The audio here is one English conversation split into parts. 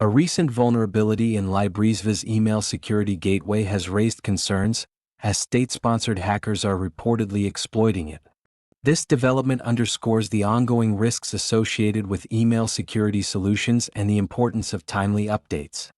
A recent vulnerability in Libraesva's email security gateway has raised concerns, as state-sponsored hackers are reportedly exploiting it. This development underscores the ongoing risks associated with email security solutions and the importance of timely updates.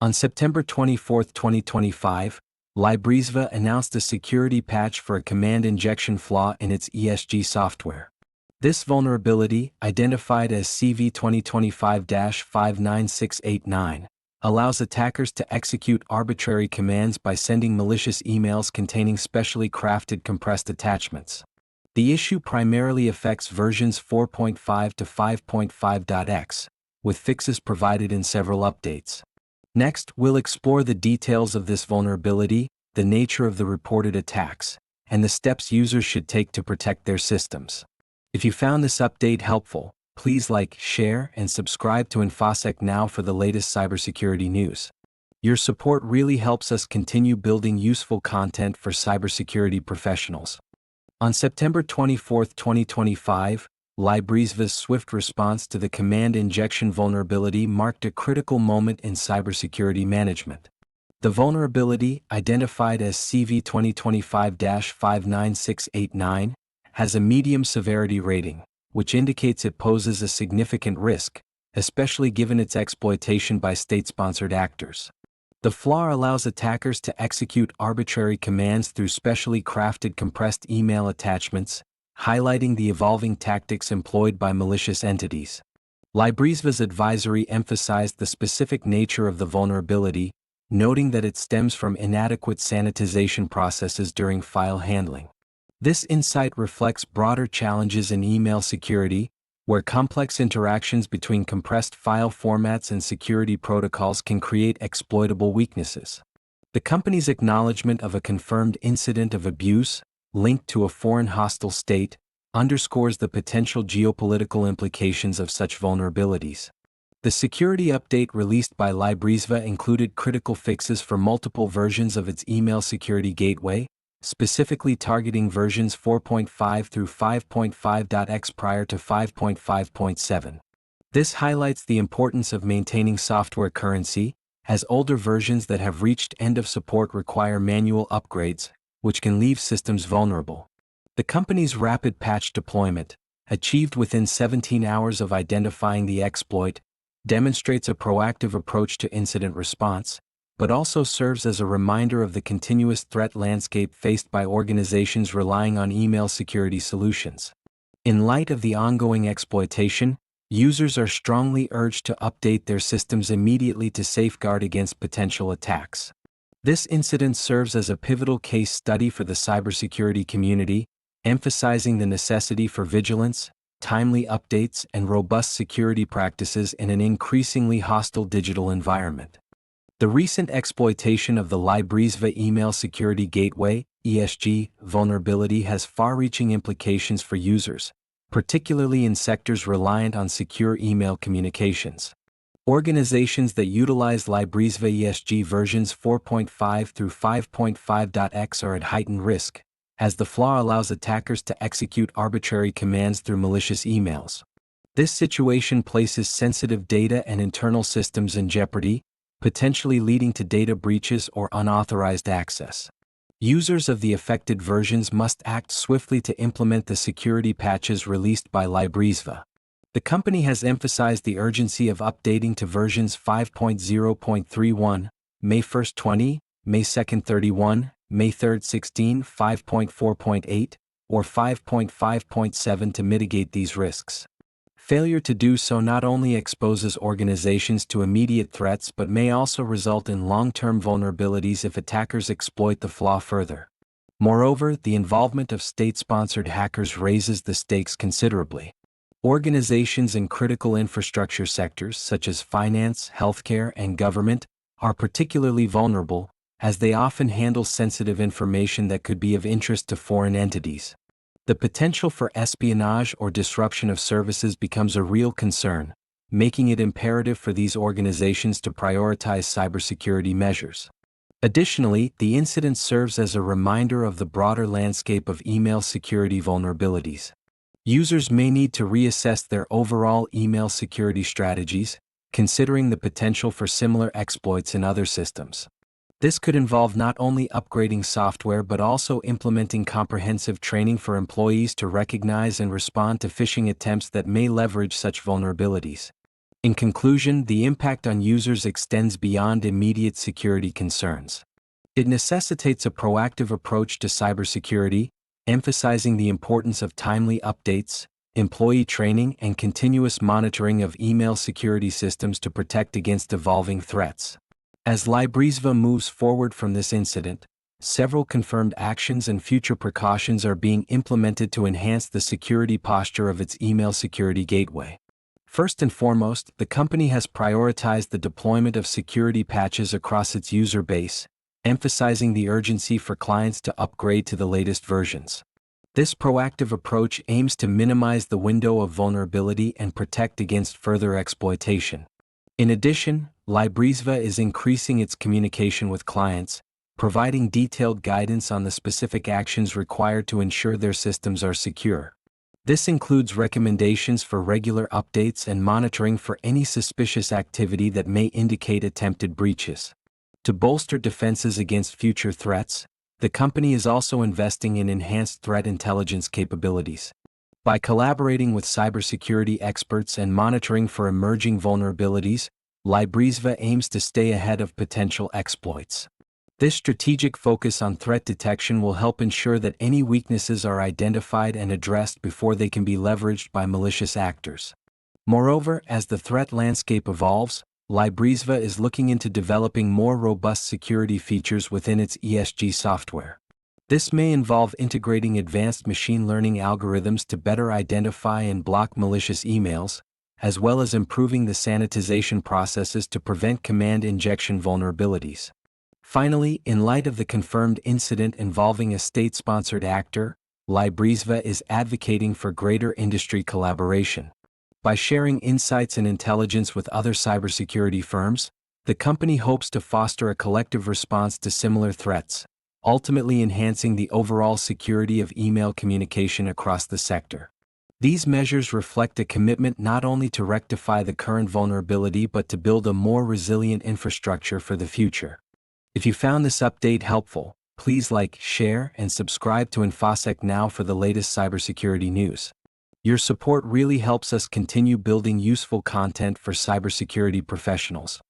On September 24, 2025, Libraesva announced a security patch for a command injection flaw in its ESG software. This vulnerability, identified as CV 2025-59689, allows attackers to execute arbitrary commands by sending malicious emails containing specially crafted compressed attachments. The issue primarily affects versions 4.5 to 5.5.x, with fixes provided in several updates. Next, we'll explore the details of this vulnerability, the nature of the reported attacks, and the steps users should take to protect their systems. If you found this update helpful, please like, share, and subscribe to InfoSec Now for the latest cybersecurity news. Your support really helps us continue building useful content for cybersecurity professionals. On September 24, 2025, Libraesva's swift response to the command injection vulnerability marked a critical moment in cybersecurity management. The vulnerability, identified as CV 2025-59689, has a medium severity rating, which indicates it poses a significant risk, especially given its exploitation by state-sponsored actors. The flaw allows attackers to execute arbitrary commands through specially crafted compressed email attachments, highlighting the evolving tactics employed by malicious entities. Libraesva's advisory emphasized the specific nature of the vulnerability, noting that it stems from inadequate sanitization processes during file handling. This insight reflects broader challenges in email security, where complex interactions between compressed file formats and security protocols can create exploitable weaknesses. The company's acknowledgement of a confirmed incident of abuse, linked to a foreign hostile state, underscores the potential geopolitical implications of such vulnerabilities. The security update released by Libraesva included critical fixes for multiple versions of its email security gateway, specifically targeting versions 4.5 through 5.5.x prior to 5.5.7. This highlights the importance of maintaining software currency, as older versions that have reached end of support require manual upgrades, which can leave systems vulnerable. The company's rapid patch deployment, achieved within 17 hours of identifying the exploit, demonstrates a proactive approach to incident response, but also serves as a reminder of the continuous threat landscape faced by organizations relying on email security solutions. In light of the ongoing exploitation, users are strongly urged to update their systems immediately to safeguard against potential attacks. This incident serves as a pivotal case study for the cybersecurity community, emphasizing the necessity for vigilance, timely updates, and robust security practices in an increasingly hostile digital environment. The recent exploitation of the Libraesva Email Security Gateway (ESG) vulnerability has far-reaching implications for users, particularly in sectors reliant on secure email communications. Organizations that utilize Libraesva ESG versions 4.5 through 5.5.x are at heightened risk, as the flaw allows attackers to execute arbitrary commands through malicious emails. This situation places sensitive data and internal systems in jeopardy, potentially leading to data breaches or unauthorized access. Users of the affected versions must act swiftly to implement the security patches released by Libraesva. The company has emphasized the urgency of updating to versions 5.0.31, May 1, 20, May 2, 31, May 3, 16, 5.4.8, or 5.5.7 to mitigate these risks. Failure to do so not only exposes organizations to immediate threats but may also result in long-term vulnerabilities if attackers exploit the flaw further. Moreover, the involvement of state-sponsored hackers raises the stakes considerably. Organizations in critical infrastructure sectors such as finance, healthcare, and government are particularly vulnerable, as they often handle sensitive information that could be of interest to foreign entities. The potential for espionage or disruption of services becomes a real concern, making it imperative for these organizations to prioritize cybersecurity measures. Additionally, the incident serves as a reminder of the broader landscape of email security vulnerabilities. Users may need to reassess their overall email security strategies, considering the potential for similar exploits in other systems. This could involve not only upgrading software but also implementing comprehensive training for employees to recognize and respond to phishing attempts that may leverage such vulnerabilities. In conclusion, the impact on users extends beyond immediate security concerns. It necessitates a proactive approach to cybersecurity, emphasizing the importance of timely updates, employee training, and continuous monitoring of email security systems to protect against evolving threats. As Libraesva moves forward from this incident, several confirmed actions and future precautions are being implemented to enhance the security posture of its email security gateway. First and foremost, the company has prioritized the deployment of security patches across its user base, emphasizing the urgency for clients to upgrade to the latest versions. This proactive approach aims to minimize the window of vulnerability and protect against further exploitation. In addition, Libraesva is increasing its communication with clients, providing detailed guidance on the specific actions required to ensure their systems are secure. This includes recommendations for regular updates and monitoring for any suspicious activity that may indicate attempted breaches. To bolster defenses against future threats, the company is also investing in enhanced threat intelligence capabilities. By collaborating with cybersecurity experts and monitoring for emerging vulnerabilities, Libraesva aims to stay ahead of potential exploits. This strategic focus on threat detection will help ensure that any weaknesses are identified and addressed before they can be leveraged by malicious actors. Moreover, as the threat landscape evolves, Libraesva is looking into developing more robust security features within its ESG software. This may involve integrating advanced machine learning algorithms to better identify and block malicious emails, as well as improving the sanitization processes to prevent command injection vulnerabilities. Finally, in light of the confirmed incident involving a state-sponsored actor, Libraesva is advocating for greater industry collaboration. By sharing insights and intelligence with other cybersecurity firms, the company hopes to foster a collective response to similar threats, ultimately enhancing the overall security of email communication across the sector. These measures reflect a commitment not only to rectify the current vulnerability but to build a more resilient infrastructure for the future. If you found this update helpful, please like, share, and subscribe to InfoSec Now for the latest cybersecurity news. Your support really helps us continue building useful content for cybersecurity professionals.